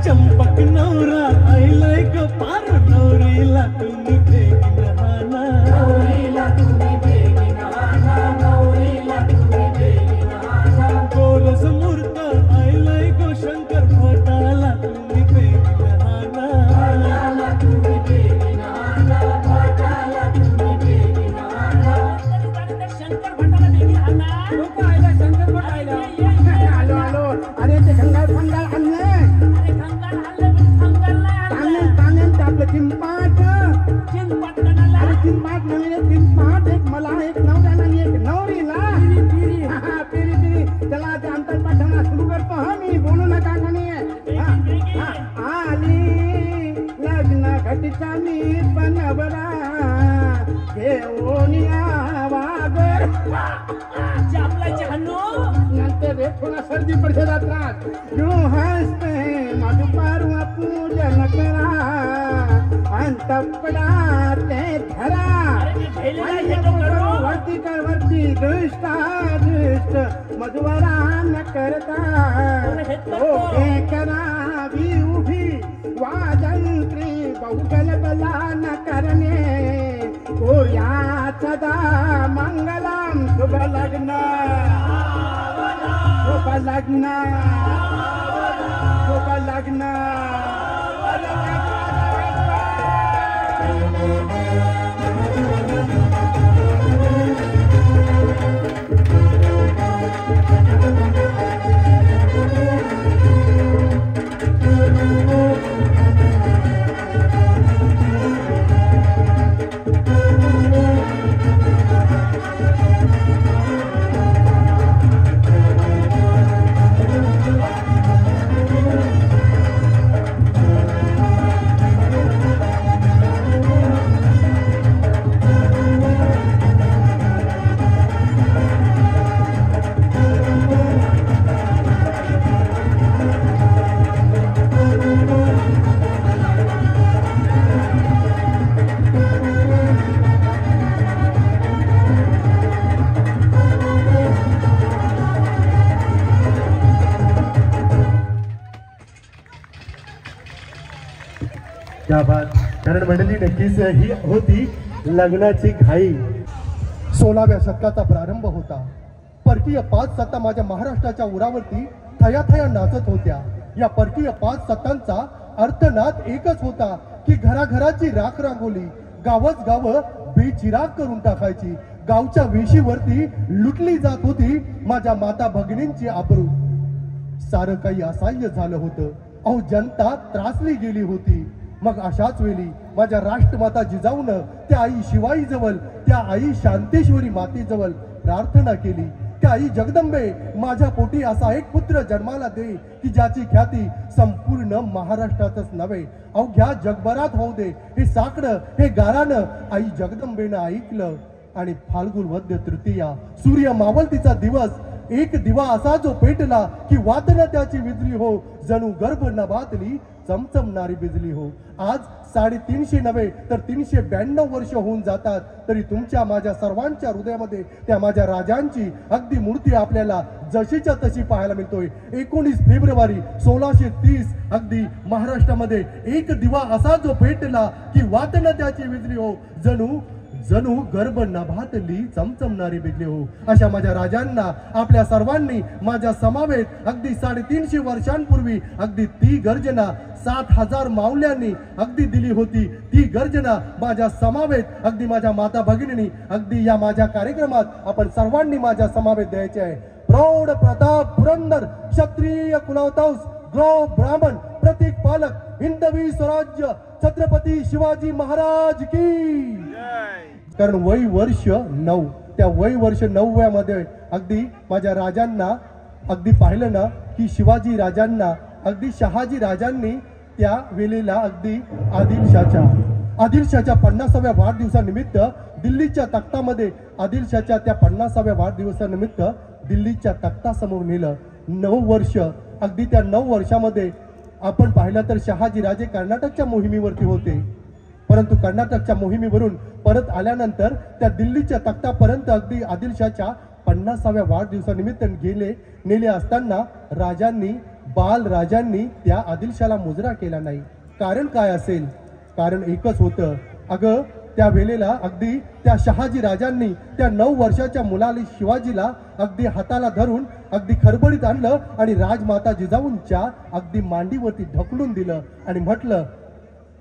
चंपक नवरा आईलाय ग पार नवरीला तुम्ही बेगीन हाना नवरीला तुम्ही बेगीन आणा नवरीला तुम्ही बेगीन आणा गोरस मूर्त आईलाय ग शंकर भटाला तुम्ही बेगीन हाना भाटाला तुम्ही बेगीन आणा भाटाला तुम्ही बेगीन आणा शंकर भटाला बेगीन आणा. लोक आयला शंकर भट आयला आलो आलो अरे ते खंगाल खंगाल आणले अरे खंगाल आणलं पण खंगाल नाही आणलं. तानेन ते आपलं चिंपाट चिंपाट कणाला. अरे चिंपाट नवीन चिंपाट एक मला एक नवऱ्याला आणि एक नवरीला पिरी पिरी त्याला ते अंतर पाठवणं सुरू करतो हा मी बोलू नका कोणी आली लग्न घटीचा मी बनवला घेऊन वागर चापलाची हन्नू. नंतर रे थोडा सर्दी पडते त्रास जो हसते मधुपारवा पूजन करा अंतपडा ते धरा अरे मी भेले नाही घेतो करू. वरती कर वरती दृष्टा दृष्ट मधुवरा न करता ओके करावी उभी वाजंत्री बहुगल बला न करणे कोर्या सदा मंगलम शुभ लग्न शुभ लग्न शुभ लग्न त्या बात कारण मंडळी नक्कीच ही होती लग्नाची घाई. 16व्या शतकाचा प्रारंभ होता. परकीय 5 सत्ता माझ्या महाराष्ट्राच्या उरावरती थया थया नाचत होत्या. या परकीय 5 सत्तांचा अर्थनाद एकच होता की घराघराची राख रांगोली गावच गावं बेचिराग करून टाकायची. गावच्या वेशीवरती लुटली जात होती माझ्या माता भगिनींची आबरू. सारं काही असह्य झालं होतं. अहो जनता त्रासली गेली होती. मग अशाच वेळी माझ्या राष्ट्रमाता जिजाऊनं त्या आई शिवाई जवळ त्या आई शांतेश्वरी मातेजवळ प्रार्थना केली की आई जगदंबे माझ्या पोटी असा एक पुत्र जन्माला दे की ज्याची ख्याती संपूर्ण महाराष्ट्रातच नव्हे अवघ्या जगभरात होऊ दे. हे साकडं हे गारानं आई जगदंबेनं ऐकलं आणि फाल्गुन वद्य तृतीया सूर्य मावळतीचा दिवस एक दिवा असा जो पेटला की वातन त्याची विजली हो जणू गर्भ नभातली चमचमणारी बिजली हो. आज 350 नव्हे तर 392 वर्ष होऊन जातात तरी तुमच्या माझ्या सर्वांच्या हृदयामध्ये त्या माझ्या राजांची अगदी मूर्ती आपल्याला जशीच्या तशी पाहायला मिळतोय. 19 फेब्रुवारी 1630 अगदी महाराष्ट्रामध्ये एक दिवा असा जो पेटला की वातन त्याची विजली हो जणू गर्भ नभातली चमचमणारी बिजली हो. अशा माझ्या राजांना आपल्या सर्वांनी माझ्या समवेत अगदी 350 वर्षांपूर्वी अगदी ती गर्जना 7000 माऊल्यांनी अगदी दिली होती. ती गर्जना माझ्या समवेत अगदी माझ्या माता भगिनींनी अगदी या माझ्या कार्यक्रमात आपण सर्वांनी माझ्या समवेत द्यायचे आहे. प्रौढ प्रताप पुरंदर क्षत्रिय कुलावतांस ग्रह ब्राह्मण प्रतीक पालक हिंदवी स्वराज्य छत्रपती शिवाजी महाराज की. कारण वय वर्ष 9 त्या वय वर्ष 9व्यामध्ये अगदी माझ्या राजांना अगदी पाहिलं ना की शिवाजी राजांना अगदी शहाजी राजांनी त्या वेळेला अगदी आदिलशाच्या 50व्या वाढदिवसानिमित्त दिल्लीच्या तख्तामध्ये आदिलशाच्या त्या 50व्या वाढदिवसानिमित्त दिल्लीच्या तख्तासमोर नेलं. 9 वर्ष, अगदी त्या 9 वर्षामध्ये आपण पाहिलं तर शहाजी राजे कर्नाटकच्या मोहिमेवरती होते, परंतु कर्नाटकच्या मोहिमेवरून परत आल्यानंतर त्या दिल्लीच्या तख्तापर्यंत अगदी आदिलशाच्या 50व्या वाढदिवसानिमित्त नेले असताना बालराजांनी त्या आदिलशाला मुजरा केला नाही. कारण काय असेल? कारण एकच होतं. अगं त्या वेळेला अगदी त्या शहाजी राजांनी त्या 9 वर्षाच्या मुलाला शिवाजीला अगदी हाताला धरून अगदी खरबडीत आणलं आणि राजमाता जिजाऊंच्या अगदी मांडीवरती ढकलून दिलं आणि म्हटलं,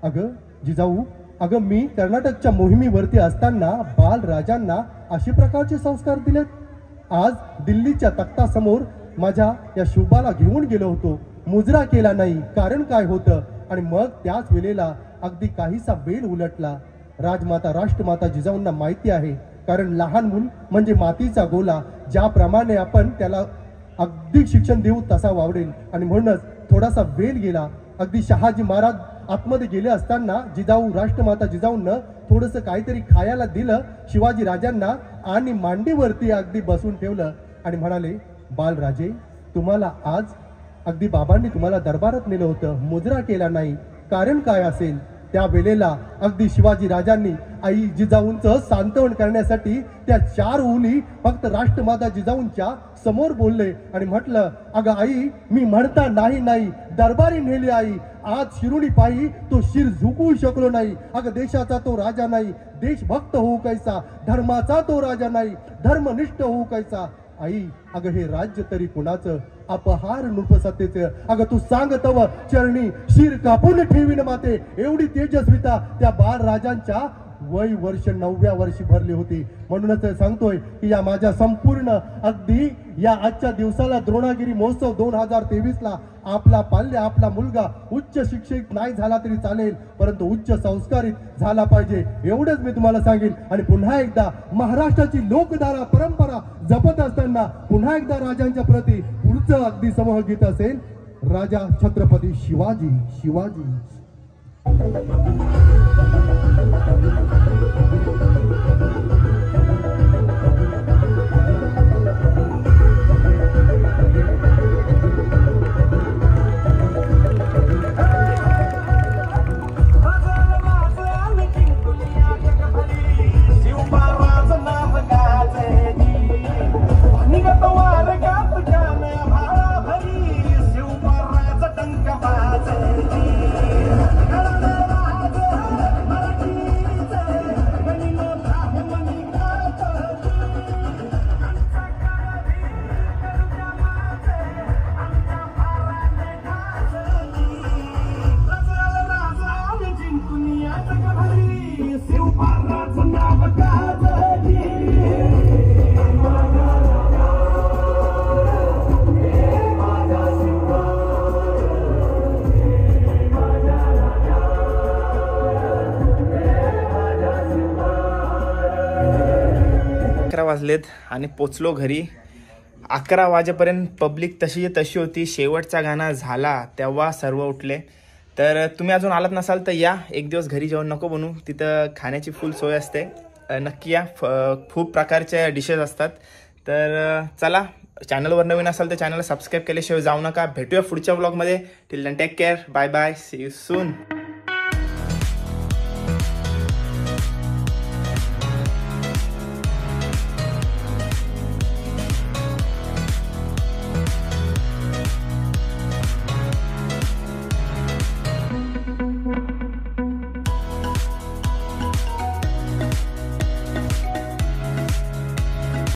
अगं जिजाऊ, अगं मी कर्नाटकच्या मोहिमेवरती असताना बालराजांना अशा प्रकारचे संस्कार दिलेत. आज दिल्लीच्या तख्तासमोर माझ्या या शुभाला घेऊन गेलो होतो, मुजरा केला नाही. कारण काय होतं? आणि मग त्याच वेळेला अगदी काहीसा वेळ उलटला. राष्ट्रमाता जिजाऊंना माहिती आहे, कारण लहान मूल म्हणजे मातीचा गोला, ज्याप्रमाणे आपण त्याला अगदी शिक्षण देऊ तसा वावरेल. आणि म्हणूनच थोडासा वेळ गेला. अगदी शहाजी महाराज आतमध्ये गेले असताना राष्ट्रमाता जिजाऊंना थोडंसं काहीतरी खायला दिलं शिवाजी राजांना आणि मांडीवरती अगदी बसून ठेवलं आणि म्हणाले, बालराजे, तुम्हाला आज अगदी बाबांनी तुम्हाला दरबारात नेलं होतं, मुजरा केला नाही. कारण काय असेल? त्या वेळेला अगदी शिवाजी राजांनी आई जिजाऊंचं सांत्वन करण्यासाठी त्या 4 ओळी फक्त राष्ट्रमाता जिजाऊंच्या समोर बोलले आणि म्हटलं, अगं आई, मी म्हणता नाही दरबारी नेली आई. आज शिरुणी पायी तो शिर झुकवू शकलो नाही. अगं देशाचा तो राजा नाही, देशभक्त होऊ कैसा, धर्माचा तो राजा नाही, धर्मनिष्ठ होऊ कैसा. आई, अगं हे राज्य तरी कुणाचं, अपहार नृपसत्तेचं. अगं तू सांगतव चरणी शिर कापून ठेवीन माते. एवढी तेजस्विता त्या बालराजांच्या वय वर्ष 9व्या वर्षी भरली होती. म्हणूनच सांगतोय की या माझ्या संपूर्ण अगदी या आजच्या दिवसाला द्रोणागिरी महोत्सव 2023ला आपला मुलगा उच्च शिक्षित नाही झाला तरी चालेल, परंतु उच्च संस्कारित झाला पाहिजे, एवढंच मी तुम्हाला सांगेन. आणि पुन्हा एकदा महाराष्ट्राची लोकधारा परंपरा जपत असताना पुन्हा एकदा राजांच्या प्रती पुढचं अगदी समूह गीत असेल, राजा छत्रपती शिवाजी. वाजलेत आणि पोचलो घरी. 11 वाजेपर्यंत पब्लिक तशी होती. शेवटचा गाणा झाला तेव्हा सर्व उठले. तर तुम्ही अजून आलात नसाल तर या, एक दिवस घरी जेवण नको बनवू, तिथं खाण्याची फुल सोय असते, नक्की या. खूप प्रकारच्या डिशेस असतात. तर चला, चॅनलवर नवीन असाल तर चॅनलला सबस्क्राईब केल्याशिवाय जाऊ नका. भेटूया पुढच्या व्लॉगमध्ये. Till then take care, bye bye, see you soon.